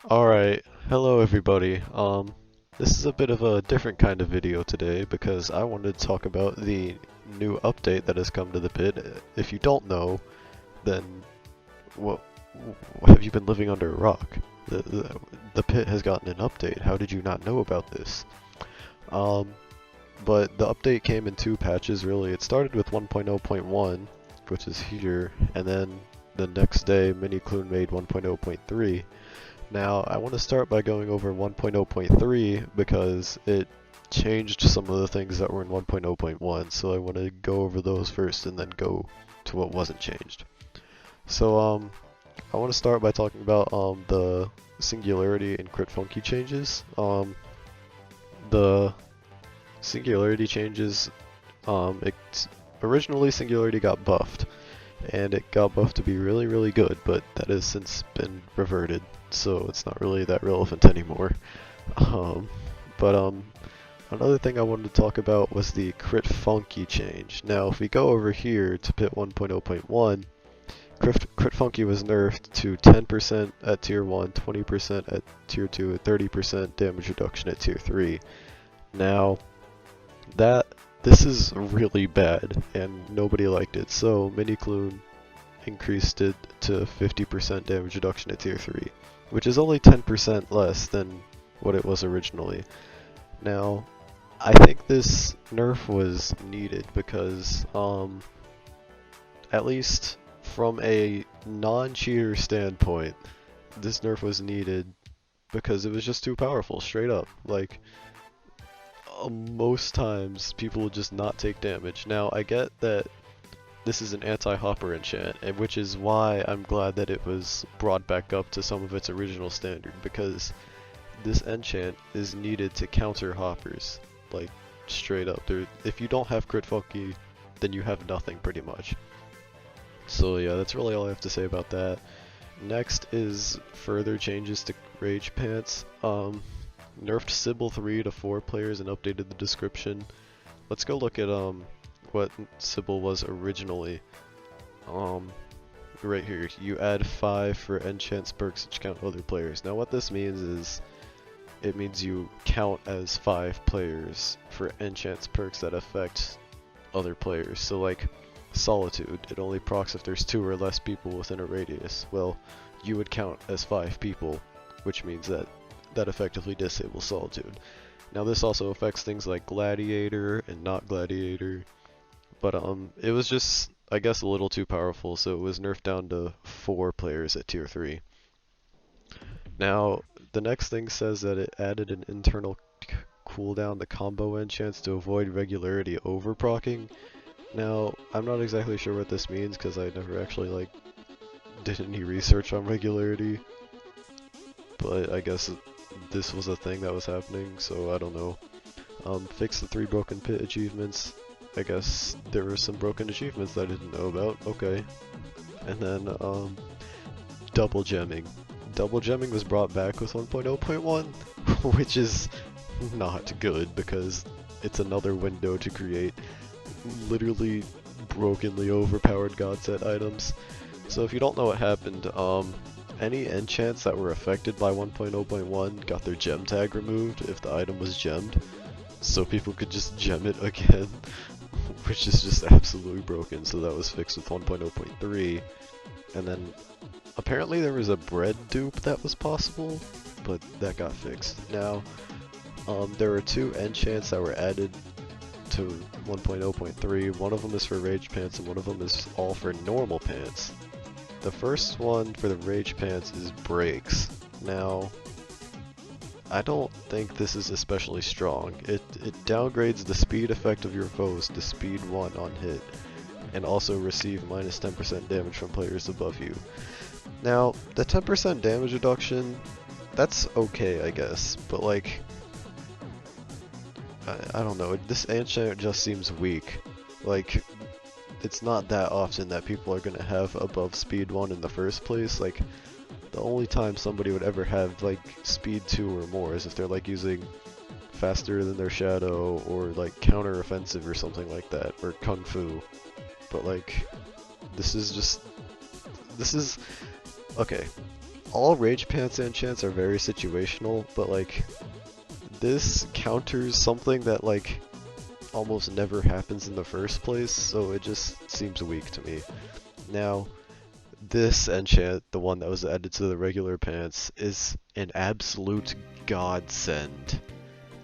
Alright, hello everybody. This is a bit of a different kind of video today because I wanted to talk about the new update that has come to the pit. If you don't know, then what have you been living under a rock? The pit has gotten an update. How did you not know about this? Um, but the update came in two patches really. It started with 1.0.1, which is here, and then the next day Minikloon made 1.0.3. Now, I want to start by going over 1.0.3 because it changed some of the things that were in 1.0.1, so I want to go over those first and then go to what wasn't changed. So, I want to start by talking about the Singularity and Crit Funky changes. The Singularity changes, originally Singularity got buffed, and it got buffed to be really, really good, but that has since been reverted, so it's not really that relevant anymore. Another thing I wanted to talk about was the Crit Funky change. Now, if we go over here to Pit 1.0.1, Crit Funky was nerfed to 10% at Tier 1, 20% at Tier 2, and 30% damage reduction at Tier 3. Now, this is really bad, and nobody liked it, so Minikloon increased it to 50% damage reduction at Tier 3, which is only 10% less than what it was originally. Now, I think this nerf was needed because, at least from a non-cheater standpoint, this nerf was needed because it was just too powerful, straight up. Like, most times people will just not take damage. Now, I get that this is an anti-hopper enchant, and which is why I'm glad that it was brought back up to some of its original standard, because this enchant is needed to counter hoppers, like straight up. If you don't have Crit Funky, then you have nothing pretty much. So yeah, that's really all I have to say about that. Next is further changes to Rage Pants. Nerfed Sybil 3 to 4 players and updated the description. Let's go look at what Sybil was originally. Right here, you add 5 for enchants perks which count other players. Now what this means is, it means you count as 5 players for enchants perks that affect other players. So like Solitude, it only procs if there's 2 or less people within a radius. Well, you would count as 5 people, which means that effectively disables Solitude. Now this also affects things like Gladiator and not Gladiator, but it was just, I guess, a little too powerful, so it was nerfed down to 4 players at Tier 3. Now, the next thing says that it added an internal cooldown to combo enchants to avoid regularity overprocking. Now, I'm not exactly sure what this means because I never actually did any research on regularity, but I guess this was a thing that was happening, so I don't know. Fix the 3 broken pit achievements. I guess there were some broken achievements that I didn't know about. Okay. And then, double gemming. Double gemming was brought back with 1.0.1, which is not good because it's another window to create literally brokenly overpowered god set items. So if you don't know what happened, any enchants that were affected by 1.0.1 got their gem tag removed if the item was gemmed, so people could just gem it again, which is just absolutely broken. So that was fixed with 1.0.3, and then apparently there was a bread dupe that was possible, but that got fixed. Now, there were 2 enchants that were added to 1.0.3. One of them is for Rage Pants and one of them is all for normal pants. The first one for the Rage Pants is Breaks. Now, I don't think this is especially strong. It downgrades the speed effect of your foes to speed 1 on hit, and also receive minus 10% damage from players above you. Now, the 10% damage reduction, that's okay, I guess, but like, I don't know, this enchant just seems weak. Like, it's not that often that people are gonna have above speed 1 in the first place. Like, the only time somebody would ever have like speed 2 or more is if they're like using faster than their shadow or like counter offensive or something like that, or kung fu. But like, this is okay. all Rage Pants enchants are very situational, but like this counters something that like almost never happens in the first place, so it just seems weak to me. Now, this enchant, the one that was added to the regular pants, is an absolute godsend.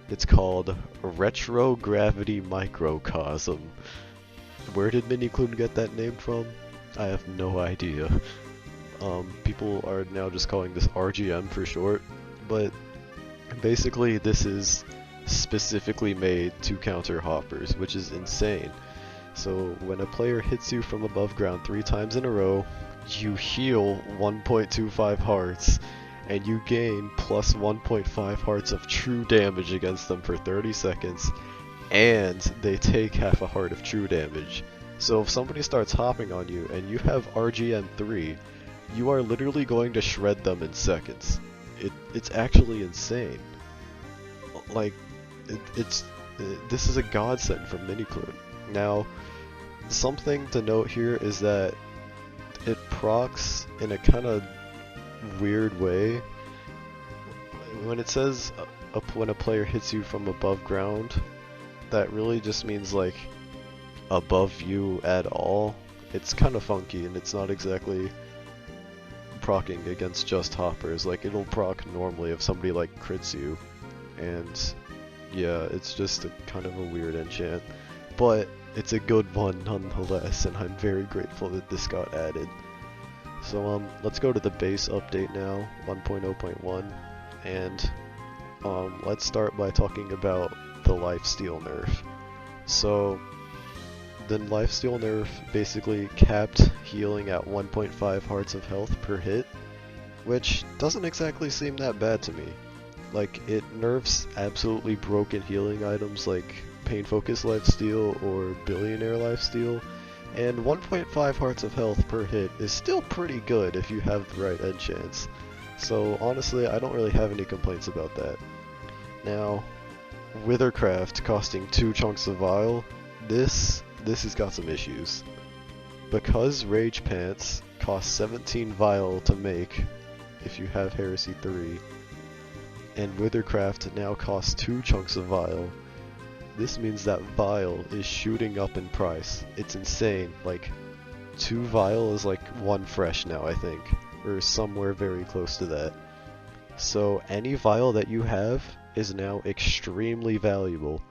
It's called Retrogravity Microcosm. Where did Minikloon get that name from? I have no idea. People are now just calling this RGM for short, but basically this is specifically made to counter hoppers, which is insane. So when a player hits you from above ground 3 times in a row, you heal 1.25 hearts, and you gain plus 1.5 hearts of true damage against them for 30 seconds, and they take half a heart of true damage. So if somebody starts hopping on you and you have RGM 3, you are literally going to shred them in seconds. It's actually insane. Like, this is a godsend from Minikloon. Now, something to note here is that it procs in a kind of weird way. When it says when a player hits you from above ground, that really just means like above you at all. It's kind of funky, and it's not exactly proccing against just hoppers. Like, it'll proc normally if somebody like crits you, and yeah, it's just kind of a weird enchant, but it's a good one nonetheless, and I'm very grateful that this got added. So let's go to the base update now, 1.0.1, and let's start by talking about the lifesteal nerf. So the lifesteal nerf basically capped healing at 1.5 hearts of health per hit, which doesn't exactly seem that bad to me. Like, it nerfs absolutely broken healing items like Pain Focus Lifesteal or Billionaire Lifesteal, and 1.5 hearts of health per hit is still pretty good if you have the right enchants. So honestly, I don't really have any complaints about that. Now, Withercraft costing 2 chunks of Vial, this has got some issues. Because Rage Pants cost 17 Vial to make if you have Heresy 3, and Withercraft now costs 2 chunks of Vial, this means that Vial is shooting up in price. It's insane. Like, 2 Vial is like 1 fresh now, I think, or somewhere very close to that. So any Vial that you have is now extremely valuable.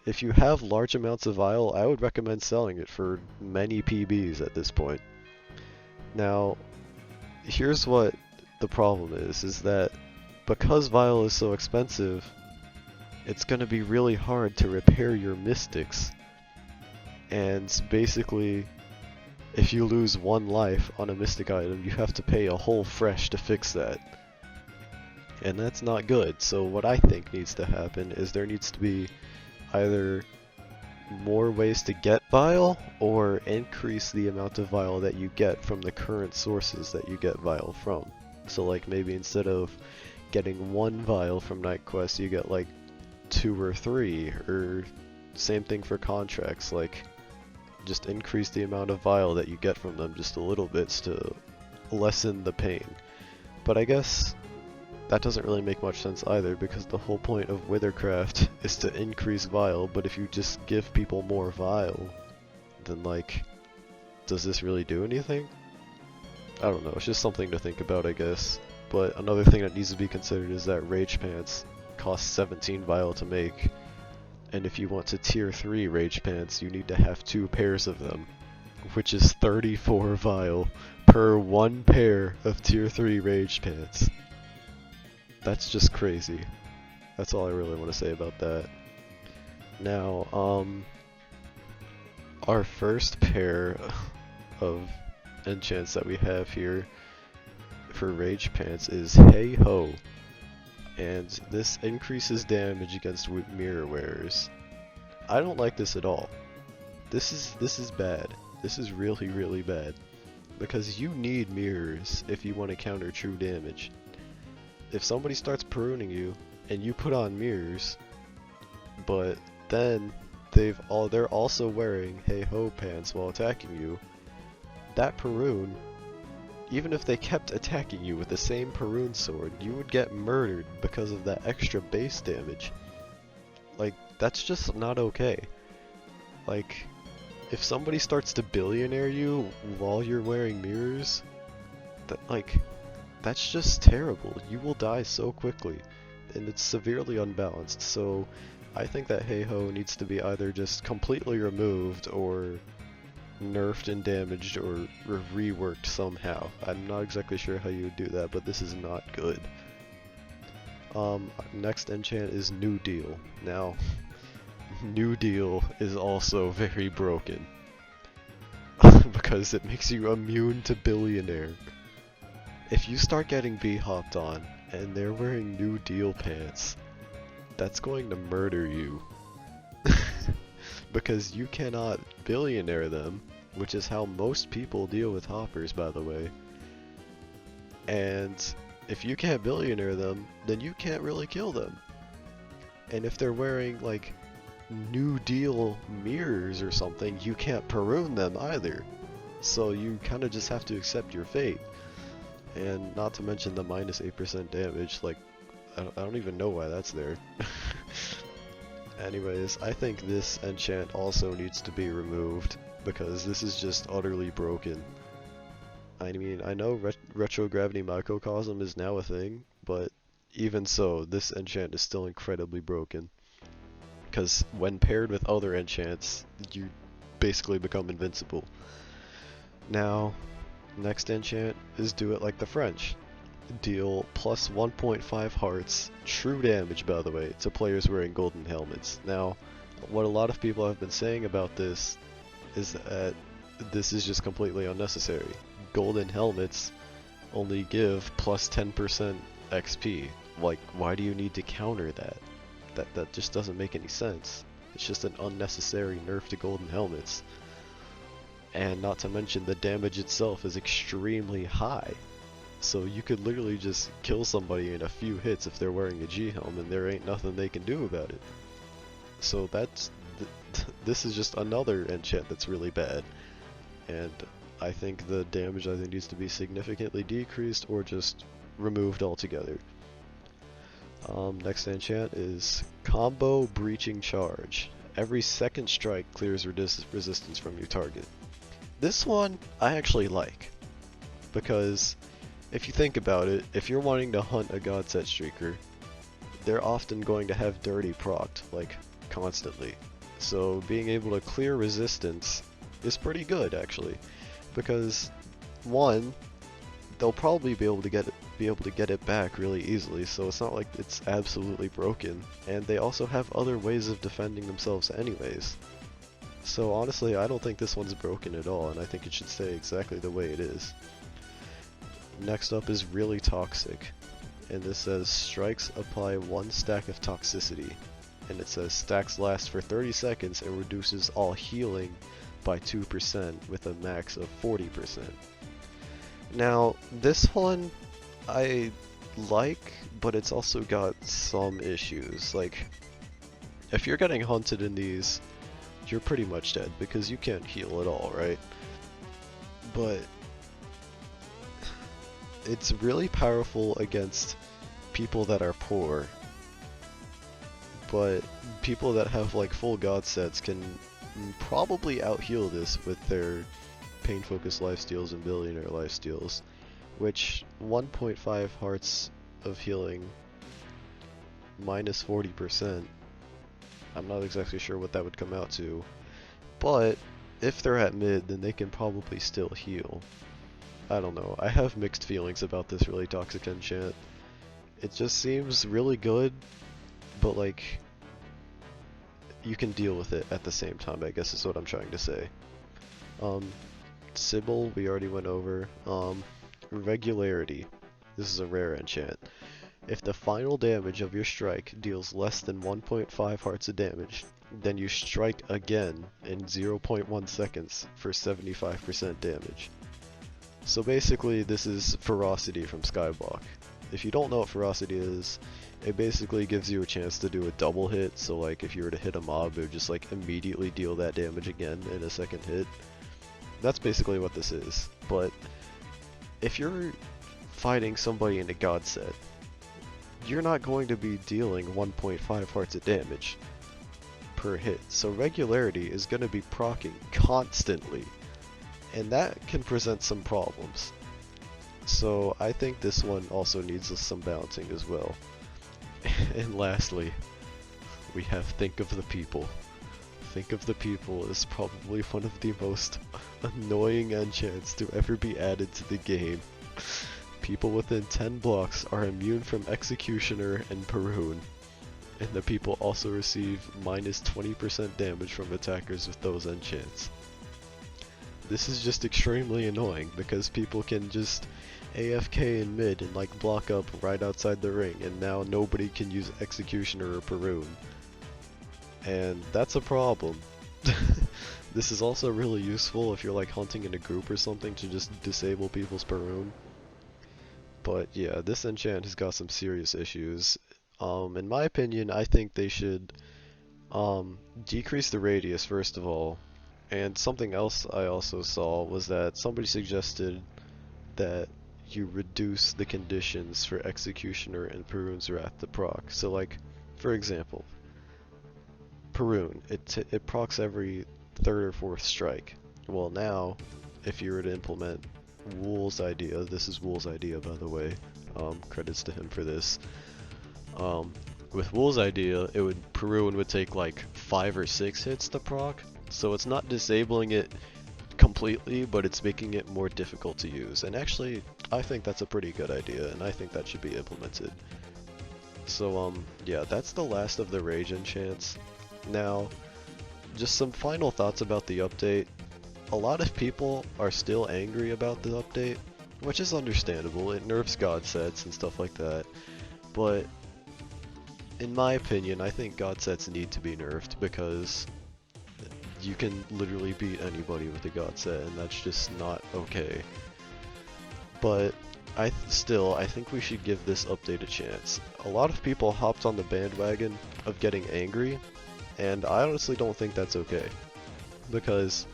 If you have large amounts of Vial, I would recommend selling it for many PBs at this point. Now, here's what the problem is that because Vial is so expensive, it's going to be really hard to repair your Mystics. And basically, if you lose 1 life on a Mystic item, you have to pay a whole fresh to fix that. And that's not good. So what I think needs to happen is there needs to be either more ways to get Vial, or increase the amount of Vial that you get from the current sources that you get Vial from. So like maybe instead of getting 1 Vial from Night Quest, you get like 2 or 3, or same thing for contracts, like just increase the amount of Vial that you get from them just a little bit to lessen the pain. But I guess that doesn't really make much sense either, because the whole point of Withercraft is to increase Vial, but if you just give people more Vial, then like, does this really do anything? I don't know, it's just something to think about, I guess. But another thing that needs to be considered is that Rage Pants cost 17 Vial to make, and if you want to tier 3 Rage Pants, you need to have 2 pairs of them, which is 34 Vial per 1 pair of tier 3 Rage Pants. That's just crazy. That's all I really want to say about that. Now, our first pair of enchants that we have here for Rage Pants is Hey Ho, and this increases damage against mirror wearers. I don't like this at all. This is bad. This is really, really bad, because you need mirrors if you want to counter true damage. If somebody starts pruning you and you put on mirrors, but then they're also wearing Hey Ho pants while attacking you, that Perun even if they kept attacking you with the same Perun sword, you would get murdered because of that extra base damage. Like, that's just not okay. Like, if somebody starts to billionaire you while you're wearing mirrors, that's just terrible. You will die so quickly, and it's severely unbalanced. So I think that Heiho needs to be either just completely removed or nerfed and damaged or reworked somehow. I'm not exactly sure how you would do that, but this is not good. Next enchant is New Deal. Now, New Deal is also very broken because it makes you immune to billionaire. If you start getting B-hopped on and they're wearing New Deal pants, that's going to murder you. Because you cannot billionaire them, which is how most people deal with hoppers, by the way. And if you can't billionaire them, then you can't really kill them. And if they're wearing, like, New Deal mirrors or something, you can't Perun them either. So you kind of just have to accept your fate. And not to mention the minus 8% damage, like, I don't even know why that's there. Anyways, I think this enchant also needs to be removed, because this is just utterly broken. I mean, I know retrogravity microcosm is now a thing, but even so, this enchant is still incredibly broken. Because when paired with other enchants, you basically become invincible. Now, next enchant is Do It Like the French. Deal plus 1.5 hearts, true damage by the way, to players wearing golden helmets. Now, what a lot of people have been saying about this is that this is just completely unnecessary. Golden helmets only give plus 10% XP. Like, why do you need to counter that? That just doesn't make any sense. It's just an unnecessary nerf to golden helmets. And not to mention the damage itself is extremely high. So you could literally just kill somebody in a few hits if they're wearing a G-helm, and there ain't nothing they can do about it. So this is just another enchant that's really bad. And I think the damage needs to be significantly decreased or just removed altogether. Next enchant is Combo Breaching Charge. Every second strike clears resistance from your target. This one I actually like, because if you think about it, if you're wanting to hunt a Godset streaker, they're often going to have dirty procced, like, constantly. So being able to clear resistance is pretty good, actually, because one, they'll probably be able to get it back really easily, so it's not like it's absolutely broken, and they also have other ways of defending themselves anyways. So honestly, I don't think this one's broken at all, and I think it should stay exactly the way it is. Next up is Really Toxic, and this says strikes apply 1 stack of toxicity, and it says stacks last for 30 seconds and reduces all healing by 2% with a max of 40%. Now, this one I like, but it's also got some issues. Like, if you're getting hunted in these, you're pretty much dead because you can't heal at all, right? But it's really powerful against people that are poor, but people that have like full god sets can probably out-heal this with their Pain Focus lifesteals and Billionaire lifesteals, which 1.5 hearts of healing minus 40%, I'm not exactly sure what that would come out to, but if they're at mid, then they can probably still heal. I don't know, I have mixed feelings about this Really Toxic enchant. It just seems really good, but like, you can deal with it at the same time, I guess is what I'm trying to say. Sybil, we already went over. Regularity. This is a rare enchant. If the final damage of your strike deals less than 1.5 hearts of damage, then you strike again in 0.1 seconds for 75% damage. So basically, this is Ferocity from Skyblock. If you don't know what Ferocity is, it basically gives you a chance to do a double hit, so like if you were to hit a mob, it would just like immediately deal that damage again in a second hit. That's basically what this is, but if you're fighting somebody in a god set, you're not going to be dealing 1.5 hearts of damage per hit, so regularity is going to be proccing constantly, and that can present some problems. So I think this one also needs some balancing as well. And lastly, we have Think of the People. Think of the People is probably one of the most annoying enchants to ever be added to the game. People within 10 blocks are immune from Executioner and Perun, and the people also receive minus 20% damage from attackers with those enchants. This is just extremely annoying because people can just AFK in mid and like block up right outside the ring, and now nobody can use Executioner or Perun. And that's a problem. This is also really useful if you're like hunting in a group or something to just disable people's Perun. But yeah, this enchant has got some serious issues. In my opinion, I think they should decrease the radius first of all. And something else I also saw was that somebody suggested that you reduce the conditions for Executioner and Perun's Wrath to proc. So like, for example, Perun, it procs every third or fourth strike. Well now, if you were to implement Wool's idea, this is Wool's idea by the way, credits to him for this. With Wool's idea, Perun would take like 5 or 6 hits to proc, so it's not disabling it completely, but it's making it more difficult to use. And actually, I think that's a pretty good idea, and I think that should be implemented. So yeah, that's the last of the rage enchants. Now, just some final thoughts about the update. A lot of people are still angry about the update, which is understandable. It nerfs god sets and stuff like that. But in my opinion, I think god sets need to be nerfed because you can literally beat anybody with a god set, and that's just not okay. But I think we should give this update a chance. A lot of people hopped on the bandwagon of getting angry, and I honestly don't think that's okay, because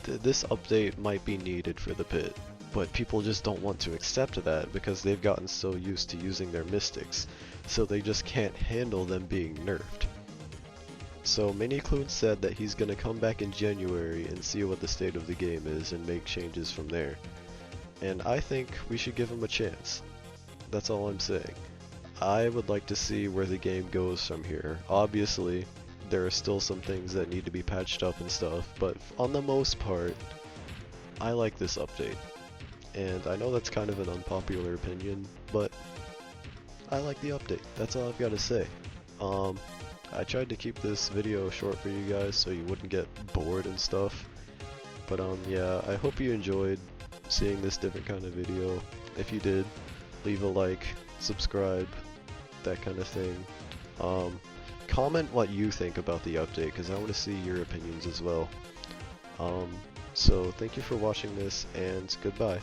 this update might be needed for the pit, but people just don't want to accept that because they've gotten so used to using their mystics, so they just can't handle them being nerfed. So Minikloon said that he's gonna come back in January and see what the state of the game is and make changes from there. And I think we should give him a chance. That's all I'm saying. I would like to see where the game goes from here. Obviously, there are still some things that need to be patched up and stuff, but on the most part, I like this update. And I know that's kind of an unpopular opinion, but I like the update. That's all I've got to say. I tried to keep this video short for you guys so you wouldn't get bored and stuff. But yeah, I hope you enjoyed seeing this different kind of video. If you did, leave a like, subscribe, that kind of thing. Comment what you think about the update, because I want to see your opinions as well. So thank you for watching this, and goodbye.